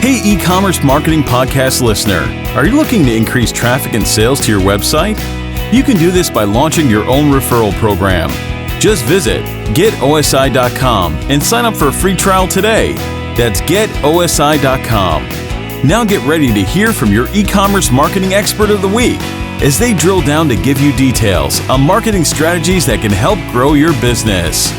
Hey, Ecommerce Marketing Podcast listener, are you looking to increase traffic and sales to your website? You can do this by launching your own referral program. Just visit getosi.com and sign up for a free trial today. That's getosi.com. Now get ready to hear from your e-commerce marketing expert of the week as they drill down to give you details on marketing strategies that can help grow your business.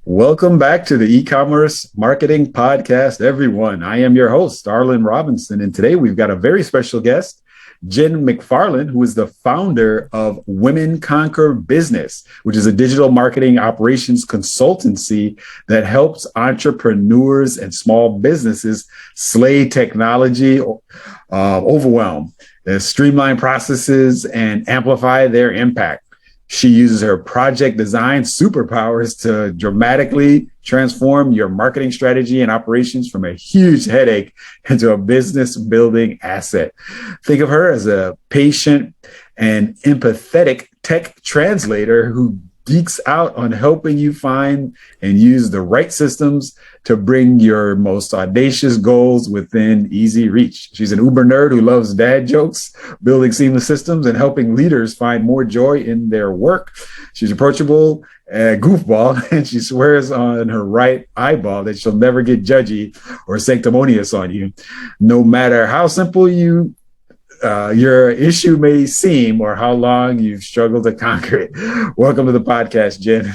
Welcome back to the E-commerce Marketing Podcast, everyone. I am your host, Arlen Robinson, and today we've got a very special guest, Jen McFarland, who is the founder of Women Conquer Business, which is a digital marketing operations consultancy that helps entrepreneurs and small businesses slay technology overwhelm, streamline processes, and amplify their impact. She uses her project design superpowers to dramatically transform your marketing strategy and operations from a huge headache into a business building asset. Think of her as a patient and empathetic tech translator who geeks out on helping you find and use the right systems to bring your most audacious goals within easy reach. She's an Uber nerd who loves dad jokes, building seamless systems, and helping leaders find more joy in their work. She's approachable, goofball, and she swears on her right eyeball that she'll never get judgy or sanctimonious on you. No matter how simple your issue may seem or how long you've struggled to conquer it. Welcome to the podcast, Jen.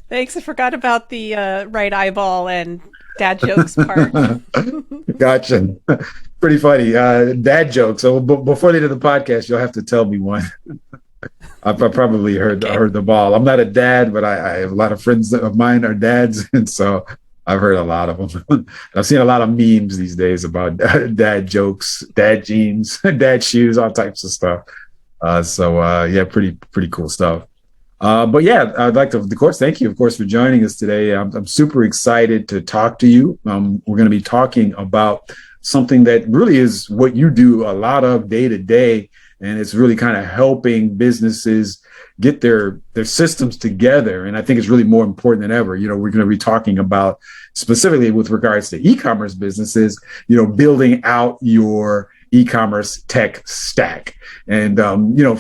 Thanks. I forgot about the right eyeball and dad jokes part. Gotcha. Pretty funny. Dad jokes. So before they do the podcast, you'll have to tell me one. I probably heard the ball. I'm not a dad, but I have a lot of friends of mine are dads, and so I've heard a lot of them. I've seen a lot of memes these days about dad jokes, dad jeans, dad shoes, all types of stuff. Yeah, pretty cool stuff. But yeah, I'd like to, of course, thank you, of course, for joining us today. I'm super excited to talk to you. We're going to be talking about something that really is what you do a lot of day to day, and it's really kind of helping businesses get their systems together. And I think it's really more important than ever. You know, we're going to be talking about specifically with regards to e-commerce businesses, you know, building out your e-commerce tech stack. And,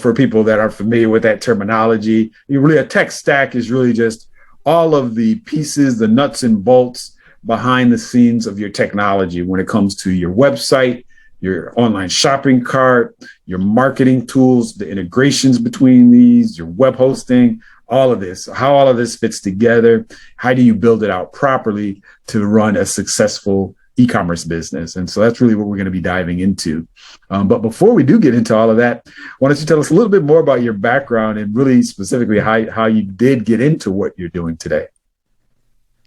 for people that are familiar with that terminology, really a tech stack is really just all of the pieces, the nuts and bolts behind the scenes of your technology when it comes to your website, your online shopping cart, your marketing tools, the integrations between these, your web hosting, all of this, how all of this fits together. How do you build it out properly to run a successful e-commerce business? And so that's really what we're going to be diving into. But before we do get into all of that, why don't you tell us a little bit more about your background and really specifically how you did get into what you're doing today?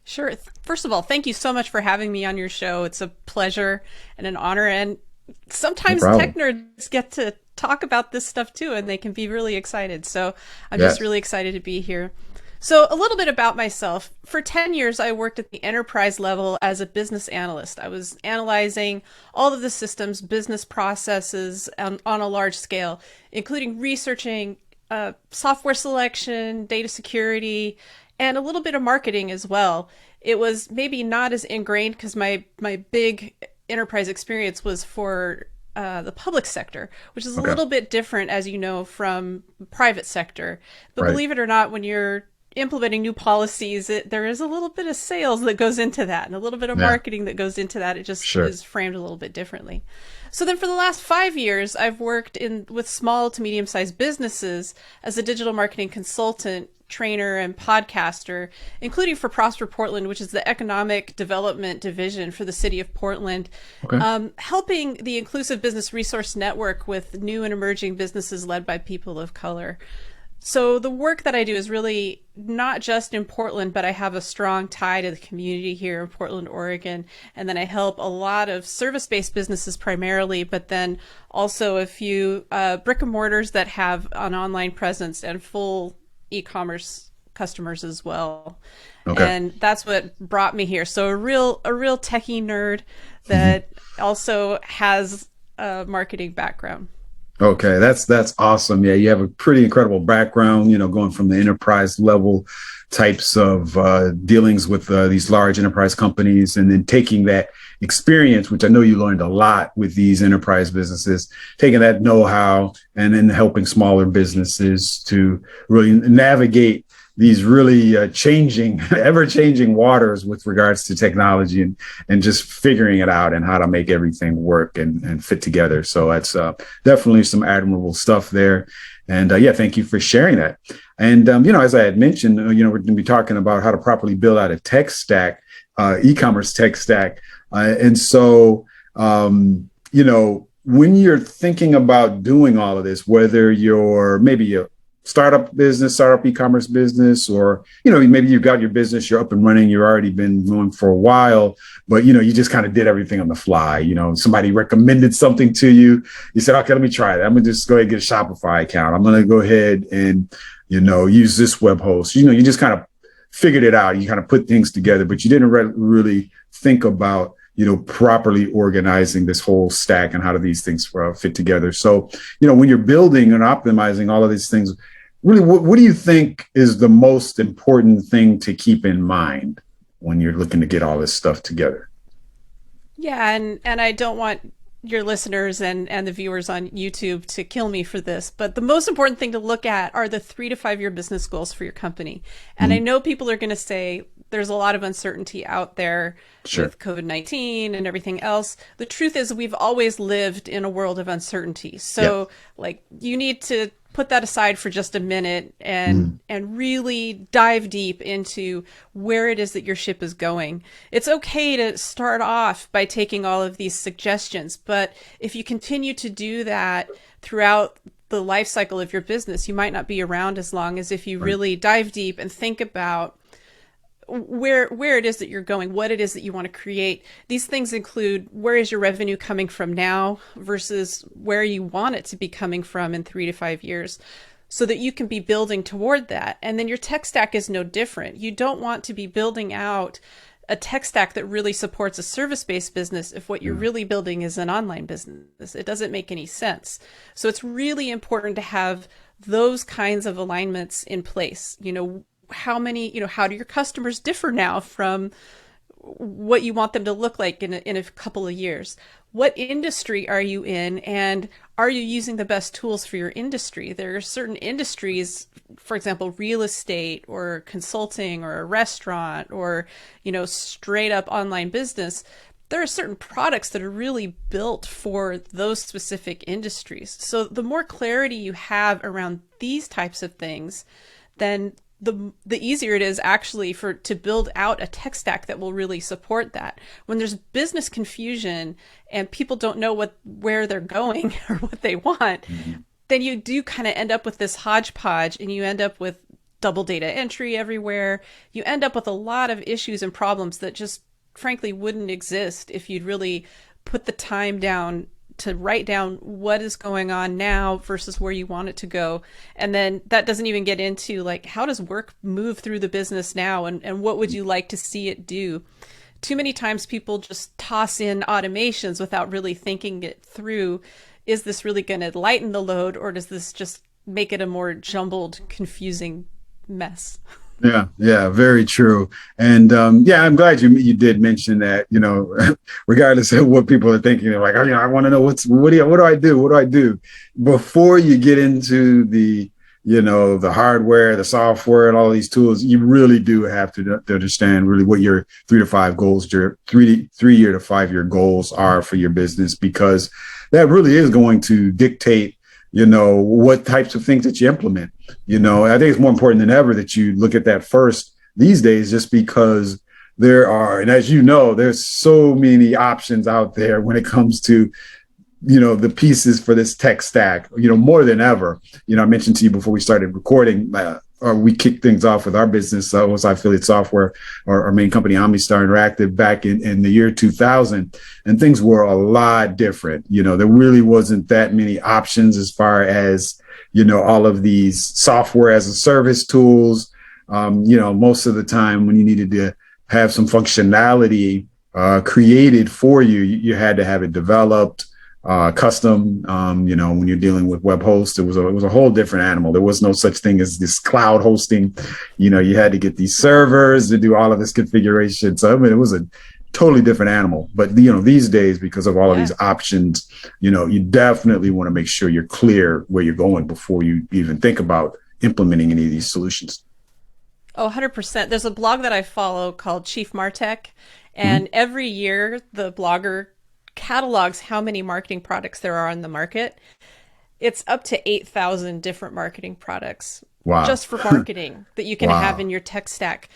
Sure. First of all, thank you so much for having me on your show. It's a pleasure and an honor. And sometimes tech nerds get to talk about this stuff too, and they can be really excited. So I'm just really excited to be here. So a little bit about myself. For 10 years, I worked at the enterprise level as a business analyst. I was analyzing all of the systems, business processes on a large scale, including researching software selection, data security, and a little bit of marketing as well. It was maybe not as ingrained because my big enterprise experience was for the public sector, which is a little bit different, as you know, from private sector. But believe it or not, when you're implementing new policies, there is a little bit of sales that goes into that and a little bit of marketing that goes into that. It just is framed a little bit differently. So then for the last 5 years, I've worked with small to medium-sized businesses as a digital marketing consultant, trainer, and podcaster, including for Prosper Portland, which is the economic development division for the city of Portland, helping the Inclusive Business Resource Network with new and emerging businesses led by people of color. So the work that I do is really not just in Portland, but I have a strong tie to the community here in Portland, Oregon. And then I help a lot of service-based businesses primarily, but then also a few brick and mortars that have an online presence and full e-commerce customers as well. And that's what brought me here. So a real techie nerd that also has a marketing background. Okay, that's awesome. Yeah, you have a pretty incredible background, going from the enterprise level types of dealings with these large enterprise companies, and then taking that experience, which I know you learned a lot with these enterprise businesses, taking that know-how and then helping smaller businesses to really navigate these really ever-changing waters with regards to technology and just figuring it out and how to make everything work and fit together. So that's definitely some admirable stuff there. And thank you for sharing that. And, as I had mentioned, we're going to be talking about how to properly build out a tech stack, e-commerce tech stack. And so, when you're thinking about doing all of this, whether you're maybe a startup e-commerce business, or, maybe you've got your business, you're up and running, you've already been going for a while, but, you just kind of did everything on the fly. Somebody recommended something to you. You said, okay, let me try that. I'm going to just go ahead and get a Shopify account. I'm going to go ahead and, use this web host. You just kind of figured it out. You kind of put things together, but you didn't really think about, properly organizing this whole stack and how do these things fit together. So, when you're building and optimizing all of these things, really, what do you think is the most important thing to keep in mind when you're looking to get all this stuff together? Yeah, and I don't want your listeners and the viewers on YouTube to kill me for this, but the most important thing to look at are the 3 to 5 year business goals for your company. And I know people are going to say there's a lot of uncertainty out there with COVID-19 and everything else. The truth is we've always lived in a world of uncertainty. So you need to put that aside for just a minute and really dive deep into where it is that your ship is going. It's okay to start off by taking all of these suggestions, but if you continue to do that throughout the life cycle of your business, you might not be around as long as if you really dive deep and think about where it is that you're going, what it is that you want to create. These things include where is your revenue coming from now versus where you want it to be coming from in 3 to 5 years, so that you can be building toward that. And then your tech stack is no different. You don't want to be building out a tech stack that really supports a service-based business if what you're really building is an online business. It doesn't make any sense. So it's really important to have those kinds of alignments in place. How do your customers differ now from what you want them to look like in a couple of years? What industry are you in, and are you using the best tools for your industry? There are certain industries, for example, real estate or consulting or a restaurant or, straight up online business. There are certain products that are really built for those specific industries. So the more clarity you have around these types of things, then the easier it is actually to build out a tech stack that will really support that. When there's business confusion and people don't know where they're going or what they want, then you do kind of end up with this hodgepodge, and you end up with double data entry everywhere. You end up with a lot of issues and problems that just frankly wouldn't exist if you'd really put the time down to write down what is going on now versus where you want it to go. And then that doesn't even get into how does work move through the business now, and what would you like to see it do? Too many times people just toss in automations without really thinking it through. Is this really going to lighten the load, or does this just make it a more jumbled, confusing mess? Yeah, very true. And I'm glad you did mention that, regardless of what people are thinking, they're like, I want to know what do I do? What do I do? Before you get into the hardware, the software, and all these tools, you really do have to understand really what your 3 to 5 goals, your 3 year to 5 year goals are for your business, because that really is going to dictate what types of things that you implement. I think it's more important than ever that you look at that first these days, just because there are, and as there's so many options out there when it comes to, the pieces for this tech stack, more than ever. I mentioned to you before we started recording, we kicked things off with our business, OSI Affiliate Software, our main company, OmniStar Interactive, back in the year 2000, and things were a lot different. There really wasn't that many options as far as, all of these software as a service tools. Most of the time when you needed to have some functionality created for you, you had to have it developed. Custom, when you're dealing with web hosts, it was a whole different animal. There was no such thing as this cloud hosting. You had to get these servers to do all of this configuration. So, it was a totally different animal. But these days, because of all of these options, you definitely want to make sure you're clear where you're going before you even think about implementing any of these solutions. Oh, 100%. There's a blog that I follow called Chief Martech, and every year the blogger catalogs how many marketing products there are on the market. It's up to 8,000 different marketing products just for marketing that you can have in your tech stack.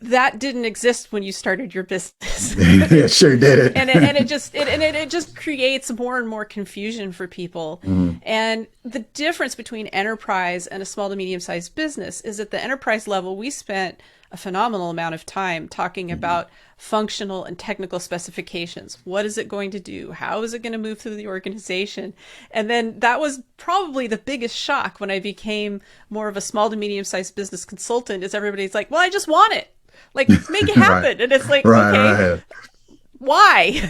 That didn't exist when you started your business. It sure did. and it just creates more and more confusion for people. And the difference between enterprise and a small to medium sized business is at the enterprise level, we spent a phenomenal amount of time talking about functional and technical specifications. What is it going to do? How is it going to move through the organization? And then that was probably the biggest shock when I became more of a small to medium sized business consultant, is everybody's like, well, I just want it. Like, make it happen. And it's like, okay, why?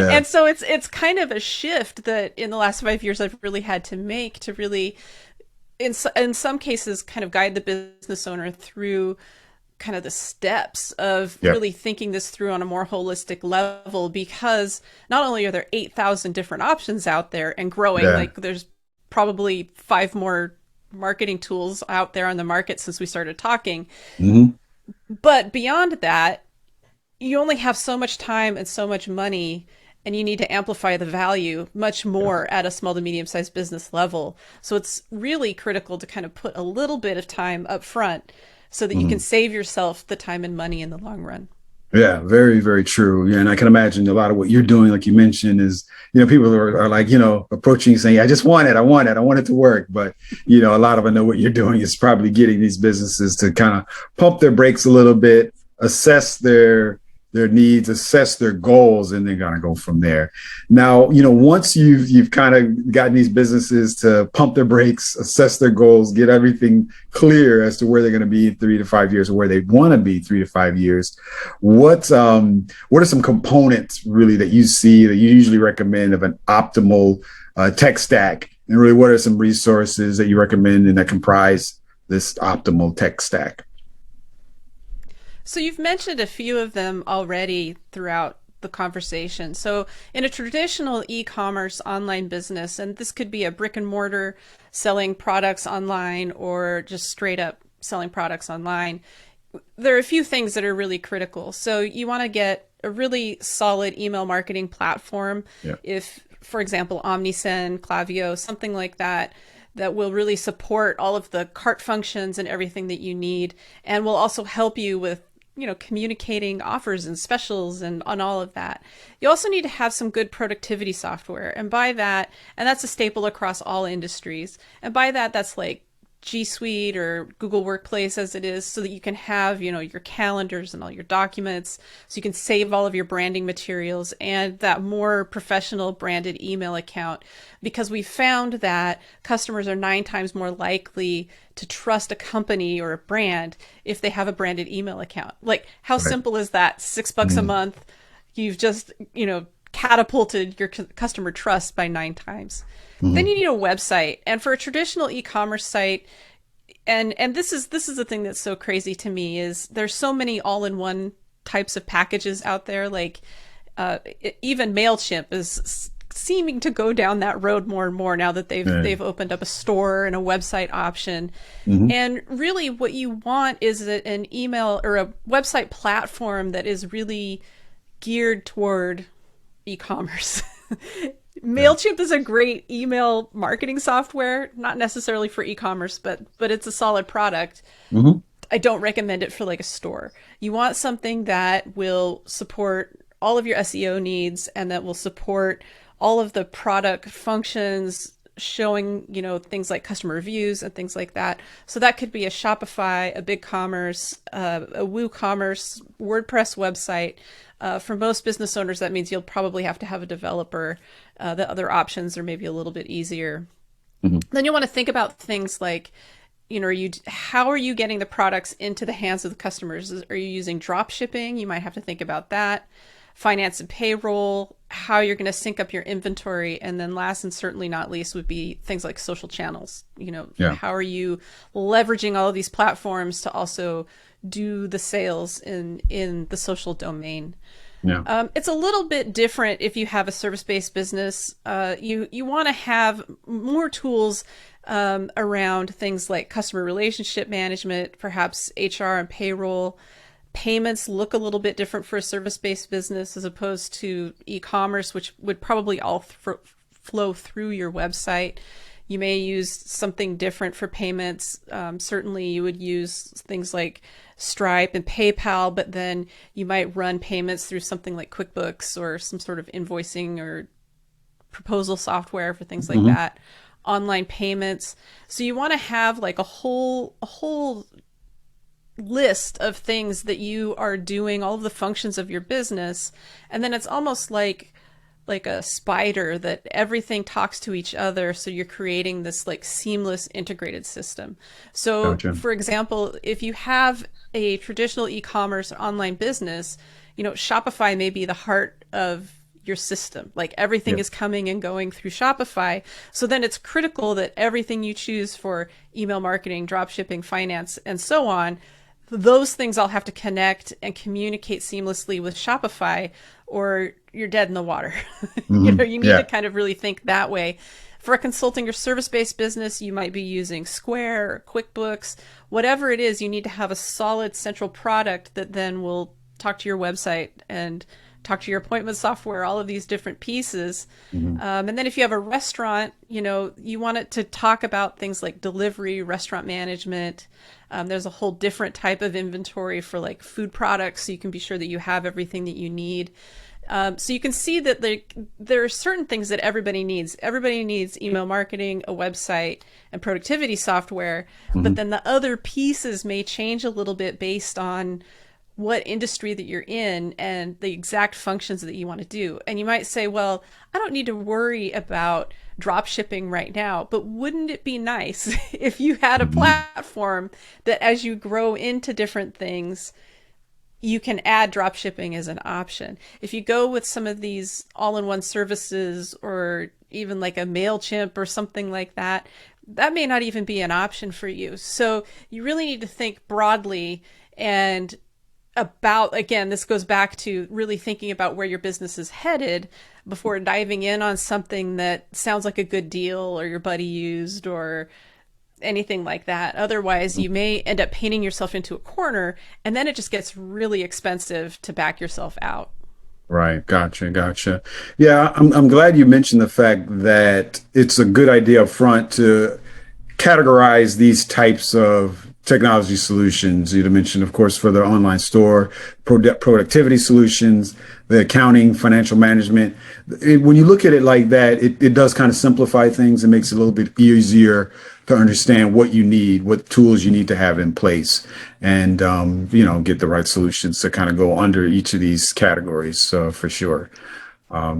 And so it's kind of a shift that in the last 5 years I've really had to make to really, in some cases, kind of guide the business owner through kind of the steps of really thinking this through on a more holistic level, because not only are there 8,000 different options out there and growing, like there's probably 5 more marketing tools out there on the market since we started talking. But beyond that, you only have so much time and so much money, and you need to amplify the value much more at a small to medium sized business level. So it's really critical to kind of put a little bit of time up front so that you can save yourself the time and money in the long run. Yeah, very, very true. Yeah, and I can imagine a lot of what you're doing, like you mentioned, is, people are like, approaching you saying, I just want it. I want it to work. But, a lot of them know what you're doing is probably getting these businesses to kind of pump their brakes a little bit, assess their needs, assess their goals, and then kind of go from there. Now, once you've kind of gotten these businesses to pump their brakes, assess their goals, get everything clear as to where they're going to be in 3 to 5 years, or where they want to be 3 to 5 years, what are some components really that you see that you usually recommend of an optimal tech stack? And really, what are some resources that you recommend and that comprise this optimal tech stack? So you've mentioned a few of them already throughout the conversation. So in a traditional e-commerce online business, and this could be a brick and mortar selling products online or just straight up selling products online, there are a few things that are really critical. So you want to get a really solid email marketing platform. If, for example, Omnisend, Klaviyo, something like that, that will really support all of the cart functions and everything that you need, and will also help you with communicating offers and specials and on all of that. You also need to have some good productivity software. And by that, and that's a staple across all industries. And by that, that's like G Suite or Google Workplace as it is, so that you can have, your calendars and all your documents, so you can save all of your branding materials and that more professional branded email account, because we found that customers are 9 times more likely to trust a company or a brand if they have a branded email account. Like, how simple is that? $6 a month. You've just, catapulted your customer trust by 9 times. Then you need a website. And for a traditional e-commerce site, and this is the thing that's so crazy to me, is there's so many all-in-one types of packages out there. Like even MailChimp is seeming to go down that road more and more now that they've opened up a store and a website option. And really what you want is an email or a website platform that is really geared toward e-commerce. MailChimp is a great email marketing software, not necessarily for e-commerce, but it's a solid product. I don't recommend it for like a store. You want something that will support all of your SEO needs and that will support all of the product functions, showing, things like customer reviews and things like that. So that could be a Shopify, a BigCommerce, a WooCommerce, WordPress website. For most business owners, that means you'll probably have to have a developer. The other options are maybe a little bit easier. Then you want to think about things like, how are you getting the products into the hands of the customers? Are you using drop shipping? You might have to think about that. Finance and payroll, how you're going to sync up your inventory. And then last and certainly not least would be things like social channels. How are you leveraging all of these platforms to also do the sales in the social domain. Yeah. It's a little bit different if you have a service-based business. You want to have more tools around things like customer relationship management, perhaps HR and payroll. Payments look a little bit different for a service-based business as opposed to e-commerce, which would probably all flow through your website. You may use something different for payments. Certainly you would use things like Stripe and PayPal, but then you might run payments through something like QuickBooks or some sort of invoicing or proposal software for things like that. Online payments. So you want to have like a whole list of things that you are doing, all of the functions of your business. And then it's almost like a spider that everything talks to each other. So you're creating this like seamless integrated system. So Gotcha. For example, if you have a traditional e-commerce online business, Shopify may be the heart of your system. Like everything is coming and going through Shopify. So then it's critical that everything you choose for email marketing, drop shipping, finance, and so on, those things all have to connect and communicate seamlessly with Shopify, or you're dead in the water. You need to kind of really think that way. For a consulting or service-based business, you might be using Square or QuickBooks. Whatever it is, you need to have a solid central product that then will talk to your website and talk to your appointment software, all of these different pieces. And then if you have a restaurant, you want it to talk about things like delivery, restaurant management. There's a whole different type of inventory for like food products, so you can be sure that you have everything that you need. So you can see that there are certain things that everybody needs. Everybody needs email marketing, a website, and productivity software. But then the other pieces may change a little bit based on what industry that you're in and the exact functions that you want to do. And you might say, well, I don't need to worry about drop shipping right now, but wouldn't it be nice if you had a platform that as you grow into different things, you can add drop shipping as an option? If you go with some of these all-in-one services or even like a MailChimp or something like that, that may not even be an option for you. So you really need to think broadly and about, again, this goes back to really thinking about where your business is headed before diving in on something that sounds like a good deal or your buddy used or anything like that. Otherwise, you may end up painting yourself into a corner, and then it just gets really expensive to back yourself out. Right. Gotcha. Yeah, I'm glad you mentioned the fact that it's a good idea up front to categorize these types of technology solutions. You mentioned, of course, for the online store, productivity solutions, the accounting, financial management. When you look at it like that, it does kind of simplify things and makes it a little bit easier to understand what you need, what tools you need to have in place, and get the right solutions to kind of go under each of these categories, for sure.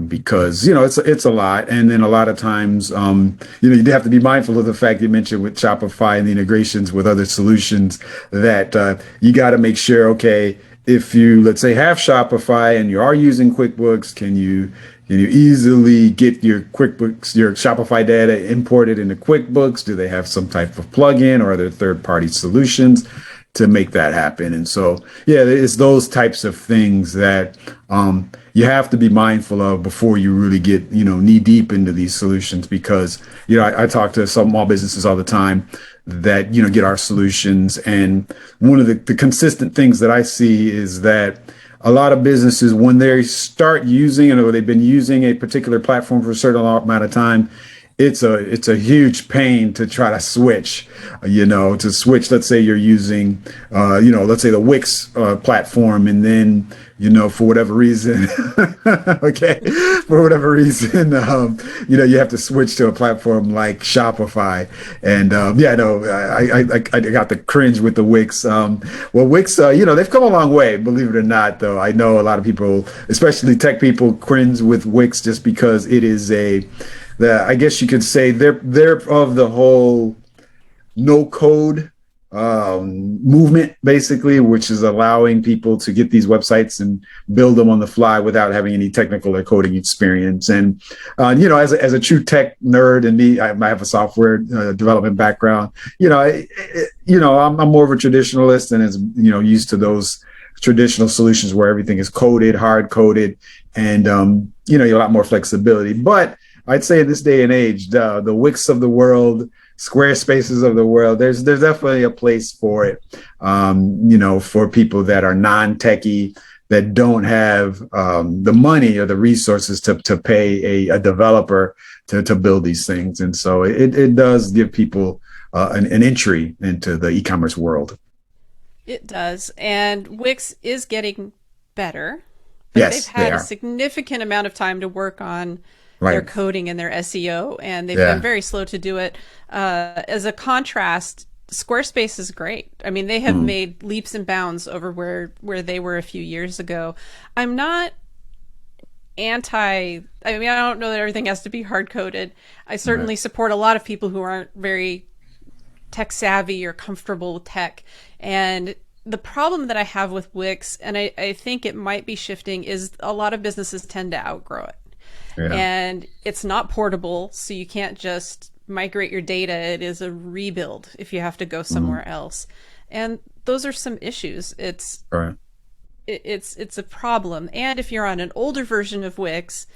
Because it's a lot, and then a lot of times you have to be mindful of the fact you mentioned with Shopify and the integrations with other solutions that you got to make sure, okay, if you, let's say, have Shopify and you are using QuickBooks, can you easily get your Shopify data imported into QuickBooks? Do they have some type of plugin, or are there third-party solutions to make that happen? And so, it's those types of things that you have to be mindful of before you really get, knee deep into these solutions, because, I talk to some small businesses all the time that, get our solutions. And one of the consistent things that I see is that a lot of businesses, when they start using it or they've been using a particular platform for a certain amount of time, it's a huge pain to try to switch, let's say you're using, let's say the Wix platform, and then, for whatever reason, you have to switch to a platform like Shopify. And I got the cringe with the Wix. Wix, they've come a long way, believe it or not, though. I know a lot of people, especially tech people, cringe with Wix just because it is I guess you could say they're of the whole no code movement, basically, which is allowing people to get these websites and build them on the fly without having any technical or coding experience. And, as a true tech nerd, and me, I have a software development background. I'm more of a traditionalist and is, used to those traditional solutions where everything is coded, hard coded, and, a lot more flexibility. But I'd say in this day and age, the Wix of the world, Squarespaces of the world, there's definitely a place for it, for people that are non-techie, that don't have the money or the resources to pay a developer to build these things. And so it does give people an entry into the e-commerce world. It does. And Wix is getting better, but yes, they've had a significant amount of time to work on their coding and their SEO, and they've been very slow to do it. As a contrast, Squarespace is great. I mean, they have made leaps and bounds over where they were a few years ago. I'm not I don't know that everything has to be hard coded. I certainly support a lot of people who aren't very tech savvy or comfortable with tech. And the problem that I have with Wix, and I think it might be shifting, is a lot of businesses tend to outgrow it. Yeah. And it's not portable, so you can't just migrate your data. It is a rebuild if you have to go somewhere else. And those are some issues. It's a problem. And if you're on an older version of Wix,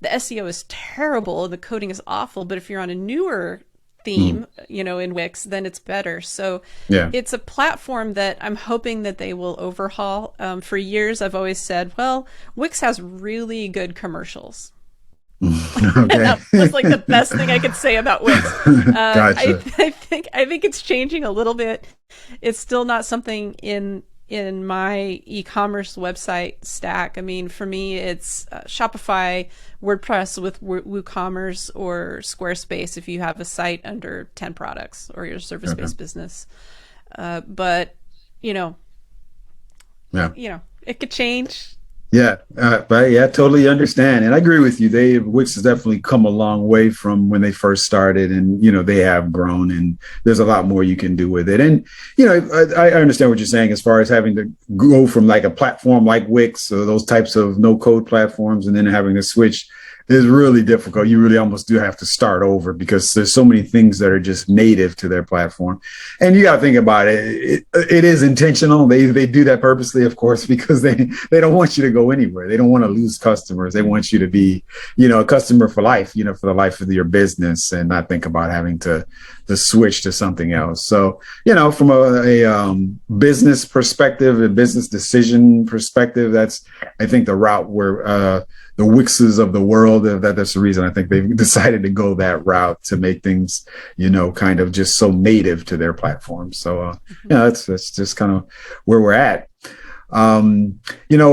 the SEO is terrible, the coding is awful. But if you're on a newer theme, in Wix, then it's better. So it's a platform that I'm hoping that they will overhaul. For years, I've always said, well, Wix has really good commercials. And that was like the best thing I could say about Wix. Gotcha. I think it's changing a little bit. It's still not something in my e-commerce website stack. I mean, for me, it's Shopify, WordPress with WooCommerce, or Squarespace if you have a site under 10 products or your service-based business. But it could change. Yeah, I totally understand. And I agree with you. Wix has definitely come a long way from when they first started, and, they have grown, and there's a lot more you can do with it. And, I understand what you're saying as far as having to go from like a platform like Wix or those types of no code platforms, and then having to switch is really difficult. You really almost do have to start over because there's so many things that are just native to their platform. And you got to think about it. It is intentional. They do that purposely, of course, because they don't want you to go anywhere. They don't want to lose customers. They want you to be, a customer for life, for the life of your business, and not think about having to switch to something else. So, from a business perspective, a business decision perspective, that's, I think, the route where the Wixes of the world, that's the reason I think they've decided to go that route, to make things, kind of just so native to their platform. So, that's just kind of where we're at.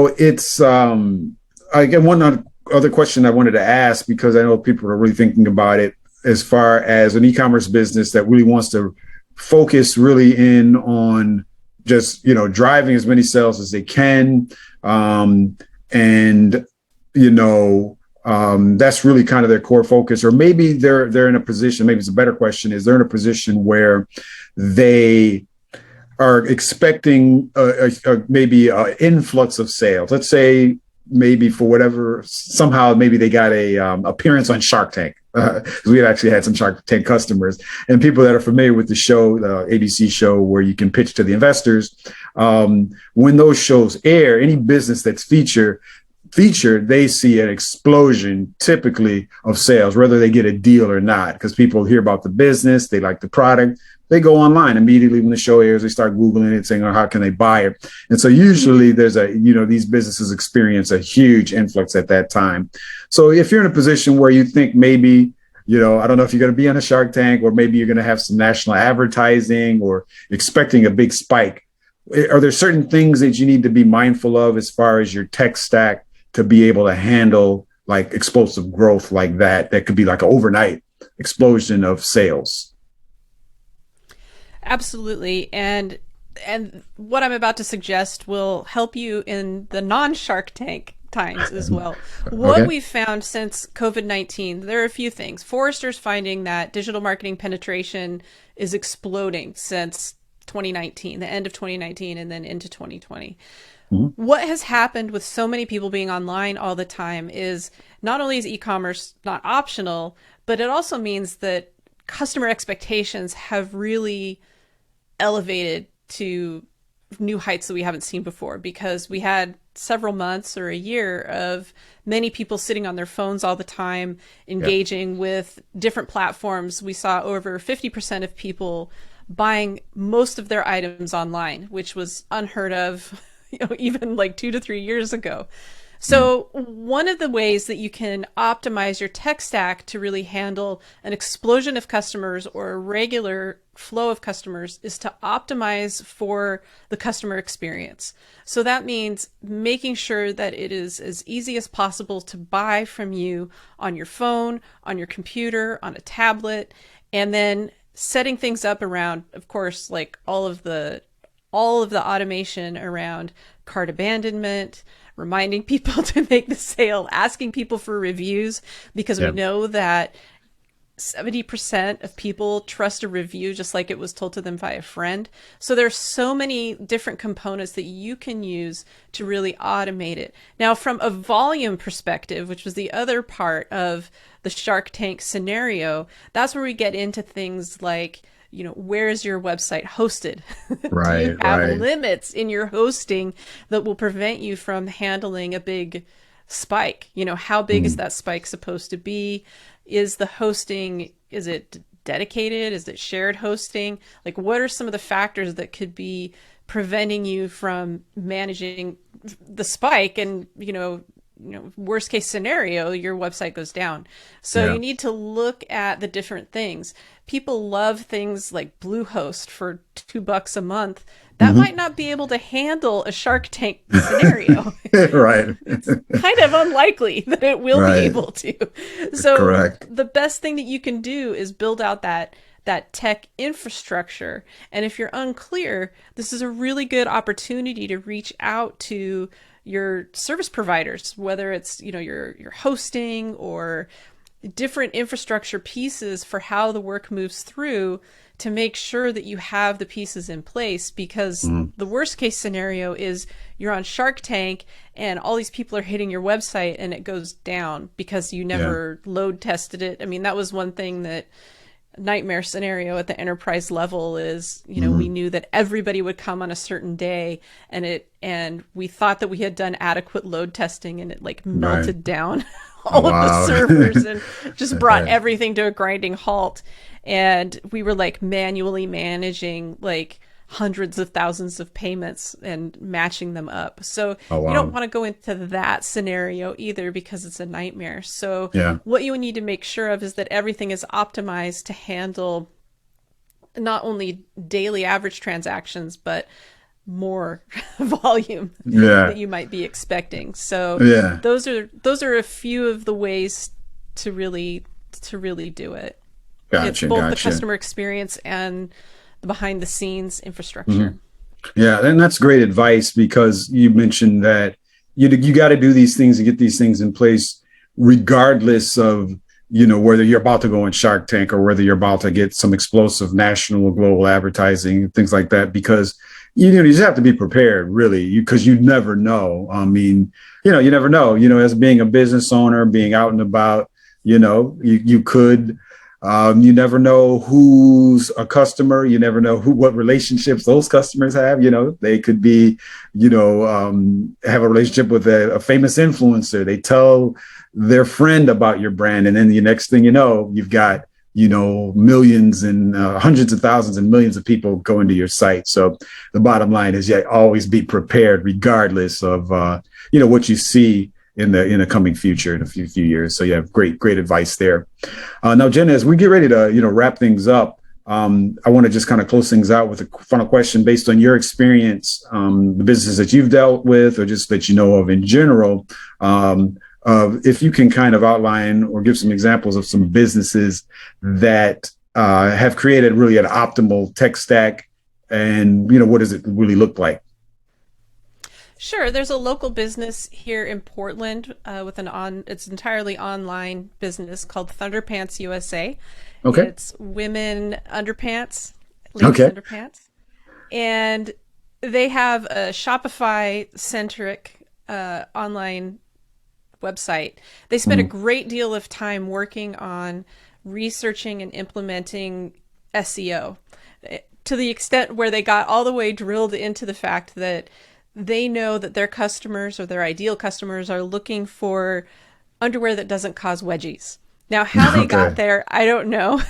It's, again, one other question I wanted to ask, because I know people are really thinking about it, as far as an e-commerce business that really wants to focus really in on just, driving as many sales as they can. That's really kind of their core focus. Or maybe they're in a position, maybe it's a better question, is they're in a position where they are expecting maybe an influx of sales. Let's say maybe for whatever, somehow maybe they got a appearance on Shark Tank. We had actually had some Shark Tank customers, and people that are familiar with the show, the ABC show where you can pitch to the investors. When those shows air, any business that's featured, they see an explosion typically of sales, whether they get a deal or not, because people hear about the business, they like the product, they go online immediately when the show airs, they start Googling it, saying, how can they buy it? And so usually there's these businesses experience a huge influx at that time. So if you're in a position where you think maybe, I don't know if you're going to be on a Shark Tank, or maybe you're going to have some national advertising, or expecting a big spike, are there certain things that you need to be mindful of as far as your tech stack to be able to handle like explosive growth like that could be like an overnight explosion of sales? Absolutely. And what I'm about to suggest will help you in the non-Shark Tank times as well. What we've found since COVID-19, there are a few things. Forrester's finding that digital marketing penetration is exploding since 2019, the end of 2019, and then into 2020. What has happened with so many people being online all the time is not only is e-commerce not optional, but it also means that customer expectations have really elevated to new heights that we haven't seen before, because we had several months or a year of many people sitting on their phones all the time, engaging with different platforms. We saw over 50% of people buying most of their items online, which was unheard of, even like 2 to 3 years ago. So one of the ways that you can optimize your tech stack to really handle an explosion of customers or a regular flow of customers is to optimize for the customer experience. So that means making sure that it is as easy as possible to buy from you on your phone, on your computer, on a tablet, and then setting things up around, of course, like all of the automation around cart abandonment, reminding people to make the sale, asking people for reviews, because we know that 70% of people trust a review just like it was told to them by a friend. So there's so many different components that you can use to really automate it. Now, from a volume perspective, which was the other part of the Shark Tank scenario, that's where we get into things like, where is your website hosted? Right, Do you have limits in your hosting that will prevent you from handling a big spike? How big is that spike supposed to be? Is the hosting, is it dedicated? Is it shared hosting? Like, what are some of the factors that could be preventing you from managing the spike? And, worst case scenario, your website goes down. So you need to look at the different things. People love things like Bluehost for $2 a month. That might not be able to handle a Shark Tank scenario. Right. It's kind of unlikely that it will be able to. So the best thing that you can do is build out that tech infrastructure. And if you're unclear, this is a really good opportunity to reach out to your service providers, whether it's, your hosting or different infrastructure pieces for how the work moves through, to make sure that you have the pieces in place. Because the worst case scenario is you're on Shark Tank and all these people are hitting your website and it goes down because you never load tested it. I mean, that was one thing that nightmare scenario at the enterprise level is, we knew that everybody would come on a certain day, and we thought that we had done adequate load testing, and it like melted down all of the servers and just brought everything to a grinding halt. And we were like manually managing like hundreds of thousands of payments and matching them up. So you don't want to go into that scenario either, because it's a nightmare. So what you need to make sure of is that everything is optimized to handle not only daily average transactions, but more volume that you might be expecting. So those are a few of the ways to really do it. It's both the customer experience and the behind the scenes infrastructure. Yeah, and that's great advice, because you mentioned that you got to do these things and get these things in place regardless of, whether you're about to go on Shark Tank or whether you're about to get some explosive national or global advertising, things like that, because you just have to be prepared, really, because you never know. I mean, you never know, as being a business owner, being out and about, you could you never know who's a customer. You never know what relationships those customers have. They could be, have a relationship with a famous influencer. They tell their friend about your brand. And then the next thing you know, you've got, millions and hundreds of thousands and millions of people going to your site. So the bottom line is, always be prepared regardless of, what you see in the coming future in a few years. So great advice there. Now, Jen, as we get ready to wrap things up, I want to just kind of close things out with a final question based on your experience, the businesses that you've dealt with, or just that of in general. If you can kind of outline or give some examples of some businesses that have created really an optimal tech stack, and what does it really look like? Sure. There's a local business here in Portland with it's entirely online business called Thunderpants USA. Okay. It's women underpants, ladies underpants. And they have a Shopify-centric online website. They spent a great deal of time working on researching and implementing SEO to the extent where they got all the way drilled into the fact that they know that their customers or their ideal customers are looking for underwear that doesn't cause wedgies. Now, how they got there, I don't know.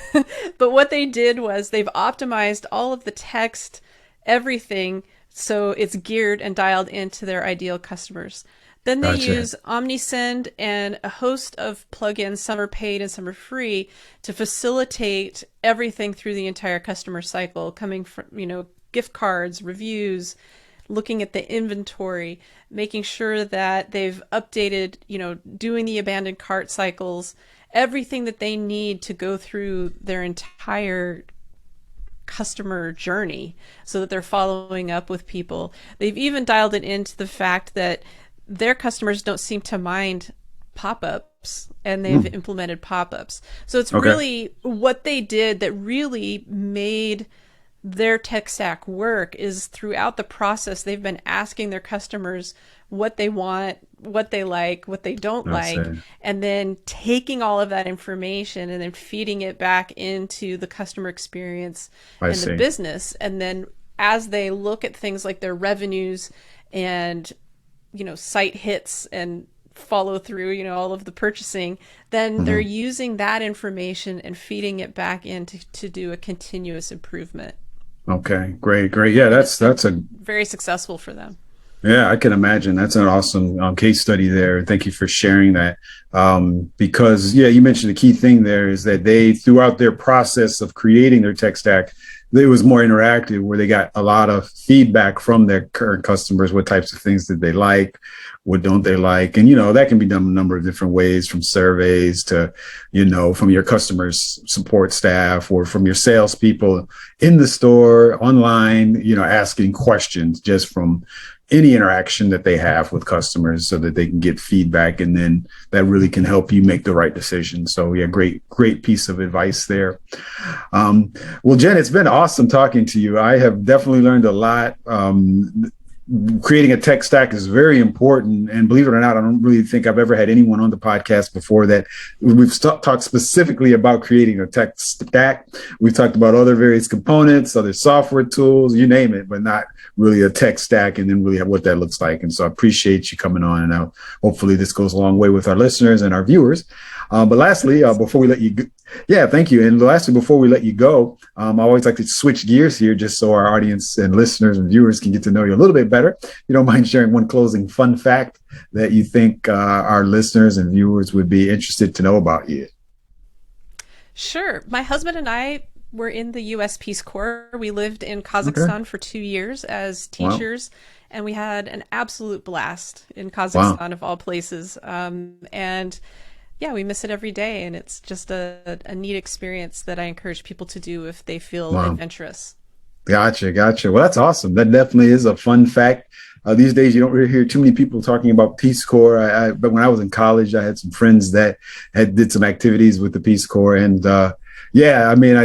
But what they did was they've optimized all of the text, everything, so it's geared and dialed into their ideal customers. Then they use OmniSend and a host of plugins, some are paid and some are free, to facilitate everything through the entire customer cycle, coming from, gift cards, reviews, looking at the inventory, making sure that they've updated, doing the abandoned cart cycles, everything that they need to go through their entire customer journey so that they're following up with people. They've even dialed it into the fact that their customers don't seem to mind pop-ups, and they've implemented pop-ups. So it's really what they did that really made their tech stack work is throughout the process, they've been asking their customers what they want, what they like, what they don't like, and then taking all of that information and then feeding it back into the customer experience and the business. And then as they look at things like their revenues and, site hits and follow through, all of the purchasing, then they're using that information and feeding it back in to do a continuous improvement. Okay, great. Yeah, that's a very successful for them. Yeah, I can imagine. That's an awesome case study there. Thank you for sharing that. Because, you mentioned the key thing there is that they, throughout their process of creating their tech stack, it was more interactive, where they got a lot of feedback from their current customers. What types of things did they like? What don't they like? And, that can be done a number of different ways, from surveys to, from your customers support staff or from your salespeople in the store, online, asking questions just from any interaction that they have with customers so that they can get feedback, and then that really can help you make the right decision. So great piece of advice there. Well, Jen, it's been awesome talking to you. I have definitely learned a lot. Creating a tech stack is very important. And believe it or not, I don't really think I've ever had anyone on the podcast before that we've talked specifically about creating a tech stack. We've talked about other various components, other software tools, you name it, but not really a tech stack, and then really what that looks like. And so I appreciate you coming on. And hopefully this goes a long way with our listeners and our viewers. But lastly, before we let you go, thank you. And lastly, before we let you go, I always like to switch gears here just so our audience and listeners and viewers can get to know you a little bit better. You don't mind sharing one closing fun fact that you think our listeners and viewers would be interested to know about you? Sure. My husband and I were in the U.S. Peace Corps. We lived in Kazakhstan for 2 years as teachers, and we had an absolute blast in Kazakhstan, of all places. And we miss it every day, and it's just a neat experience that I encourage people to do if they feel adventurous. Gotcha. Well, that's awesome. That definitely is a fun fact. These days, you don't really hear too many people talking about Peace Corps. But when I was in college, I had some friends that did some activities with the Peace Corps. And I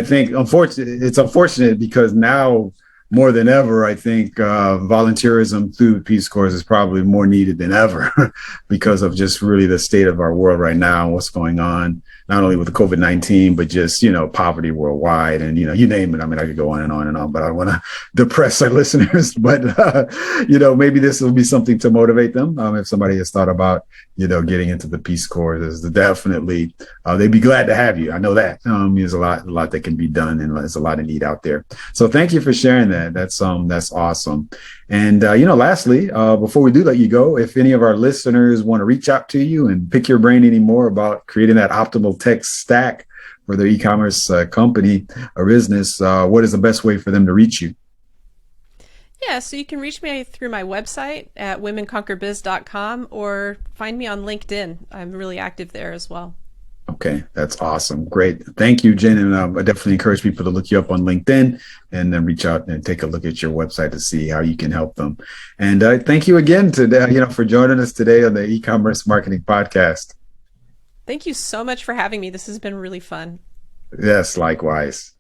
think it's unfortunate because now more than ever, I think volunteerism through the Peace Corps is probably more needed than ever because of just really the state of our world right now, what's going on, not only with the COVID-19, but just, poverty worldwide and, you name it. I mean, I could go on and on and on, but I don't want to depress our listeners. But, maybe this will be something to motivate them. If somebody has thought about, getting into the Peace Corps, there's definitely, they'd be glad to have you. I know that. There's a lot that can be done, and there's a lot of need out there. So thank you for sharing that. That's awesome. And, lastly, before we do let you go, if any of our listeners want to reach out to you and pick your brain any more about creating that optimal tech stack for their e-commerce company or business, what is the best way for them to reach you? Yeah, so you can reach me through my website at womenconquerbiz.com or find me on LinkedIn. I'm really active there as well. Okay, that's awesome. Great. Thank you, Jen. And I definitely encourage people to look you up on LinkedIn and then reach out and take a look at your website to see how you can help them. And thank you again today, for joining us today on the Ecommerce Marketing Podcast. Thank you so much for having me. This has been really fun. Yes, likewise.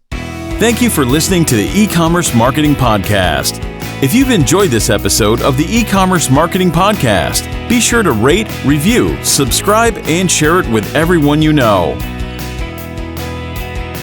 Thank you for listening to the Ecommerce Marketing Podcast. If you've enjoyed this episode of the Ecommerce Marketing Podcast, be sure to rate, review, subscribe, and share it with everyone you know.